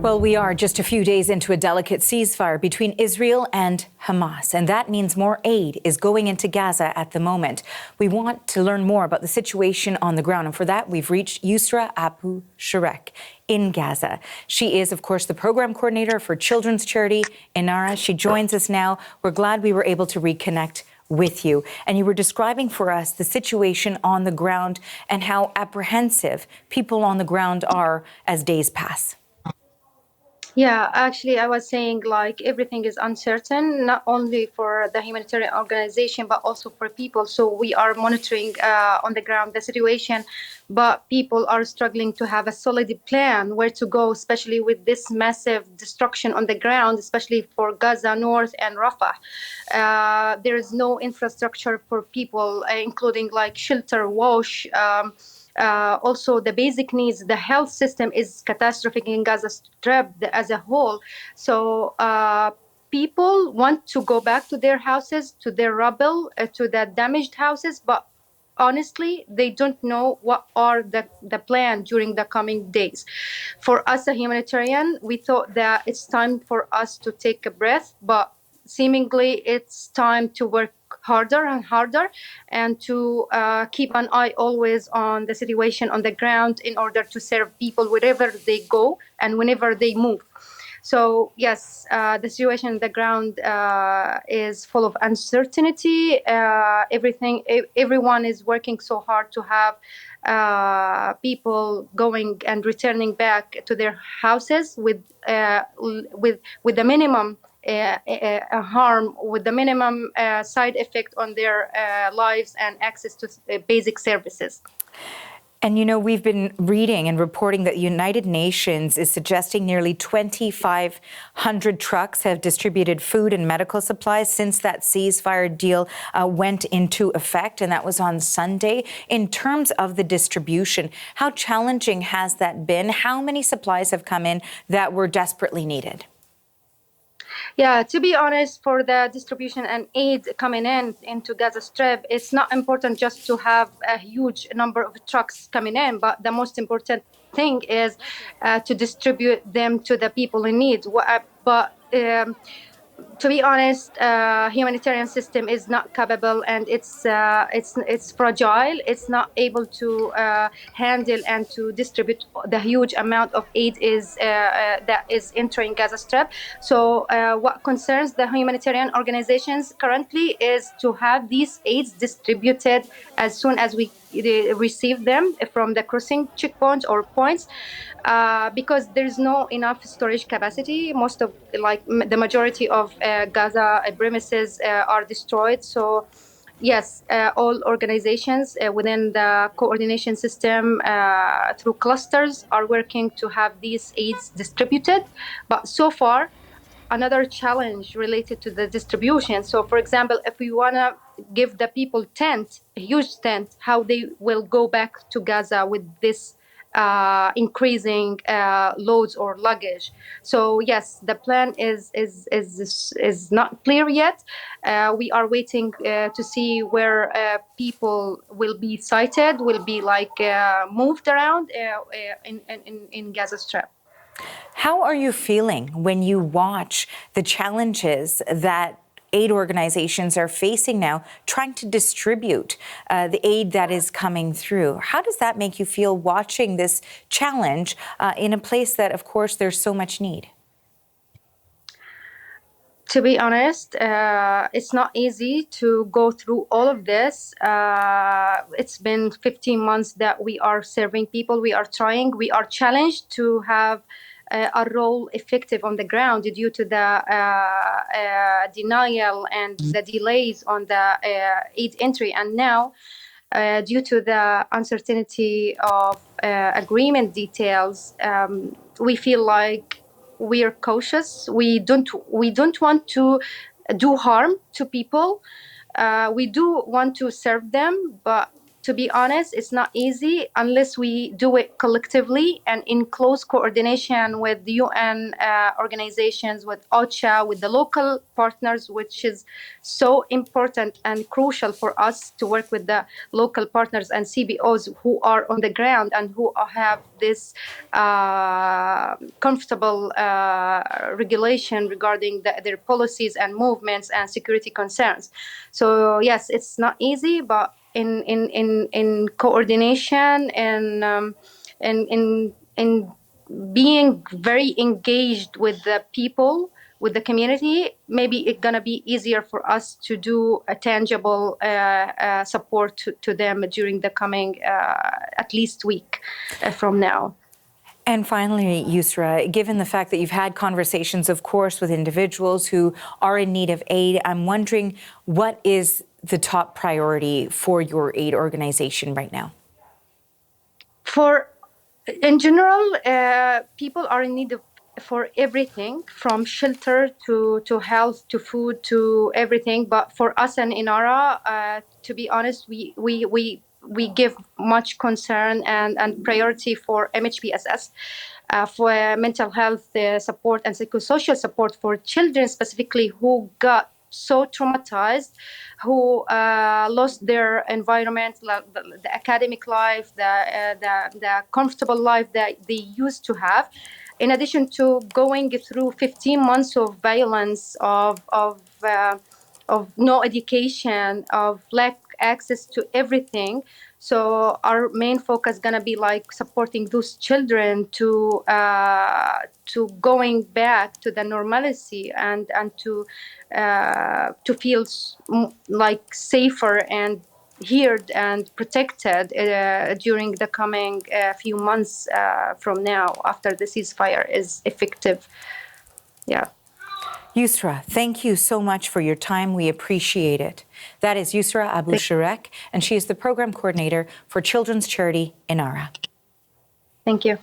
Well, we are just a few days into a delicate ceasefire between Israel and Hamas, and that means more aid is going into Gaza at the moment. We want to learn more about the situation on the ground, and for that, we've reached Yousra Abu Sharekh in Gaza. She is, of course, the program coordinator for children's charity Inara. She joins us now. We're glad we were able to reconnect with you. And you were describing for us the situation on the ground and how apprehensive people on the ground are as days pass. Yeah, actually, I was saying like everything is uncertain, not only for the humanitarian organization, but also for people. So we are monitoring on the ground the situation, but people are struggling to have a solid plan where to go, especially with this massive destruction on the ground, especially for Gaza North and Rafah. There is no infrastructure for people, including like shelter, wash, also the basic needs. The health system is catastrophic in Gaza Strip as a whole. So people want to go back to their houses, to their rubble, to the damaged houses, but honestly, they don't know what are the plan during the coming days. For us, a humanitarian, we thought that it's time for us to take a breath, but seemingly it's time to work harder and harder and to keep an eye always on the situation on the ground in order to serve people wherever they go and whenever they move. So yes, the situation on the ground is full of uncertainty. Everyone is working so hard to have people going and returning back to their houses with the minimum harm, with the minimum side effect on their lives and access to basic services. And you know, we've been reading and reporting that the United Nations is suggesting nearly 2,500 trucks have distributed food and medical supplies since that ceasefire deal went into effect, and that was on Sunday. In terms of the distribution, how challenging has that been? How many supplies have come in that were desperately needed? Yeah, to be honest, for the distribution and aid coming into Gaza Strip, it's not important just to have a huge number of trucks coming in, but the most important thing is to distribute them to the people in need. But to be honest, humanitarian system is not capable, and it's fragile. It's not able to handle and to distribute the huge amount of aid that is entering Gaza Strip. So what concerns the humanitarian organizations currently is to have these aids distributed as soon as we receive them from the crossing checkpoints or points, because there's no enough storage capacity. Most of the majority of Gaza premises are destroyed. So yes, all organizations within the coordination system through clusters are working to have these aids distributed. But so far, another challenge related to the distribution. So, for example, if we want to give the people a huge tent, how they will go back to Gaza with this increasing loads or luggage. So yes, the plan is not clear yet. We are waiting to see where people will be sighted, will be moved around in Gaza Strip. How are you feeling when you watch the challenges that aid organizations are facing now, trying to distribute the aid that is coming through? How does that make you feel watching this challenge in a place that, of course, there's so much need? To be honest, it's not easy to go through all of this. It's been 15 months that we are serving people. We are trying. We are challenged to have a role effective on the ground due to the denial and the delays on the aid entry. And now, due to the uncertainty of agreement details, we feel like we are cautious. We don't want to do harm to people. We do want to serve them, but to be honest, it's not easy unless we do it collectively and in close coordination with the UN organizations, with OCHA, with the local partners, which is so important and crucial for us to work with the local partners and CBOs who are on the ground and who have this comfortable regulation regarding their policies and movements and security concerns. So yes, it's not easy, but in coordination and in being very engaged with the people, with the community, maybe it's gonna be easier for us to do a tangible support to them during the coming at least week from now. And finally, Yousra, given the fact that you've had conversations, of course, with individuals who are in need of aid, I'm wondering what is the top priority for your aid organization right now? In general, people are in need of for everything from shelter to health to food to everything. But for us and Inara, to be honest, we give much concern and priority for MHPSS, for mental health support and psychosocial support for children specifically who got so traumatized, who lost their environment, the academic life, the comfortable life that they used to have, in addition to going through 15 months of violence, of no education, of lack access to everything. So our main focus is gonna be like supporting those children to going back to the normalcy and to feel like safer and heard and protected during the coming few months from now, after the ceasefire is effective. Yeah. Yousra, thank you so much for your time. We appreciate it. That is Yousra Abu Sharekh, and she is the program coordinator for children's charity Inara. Thank you.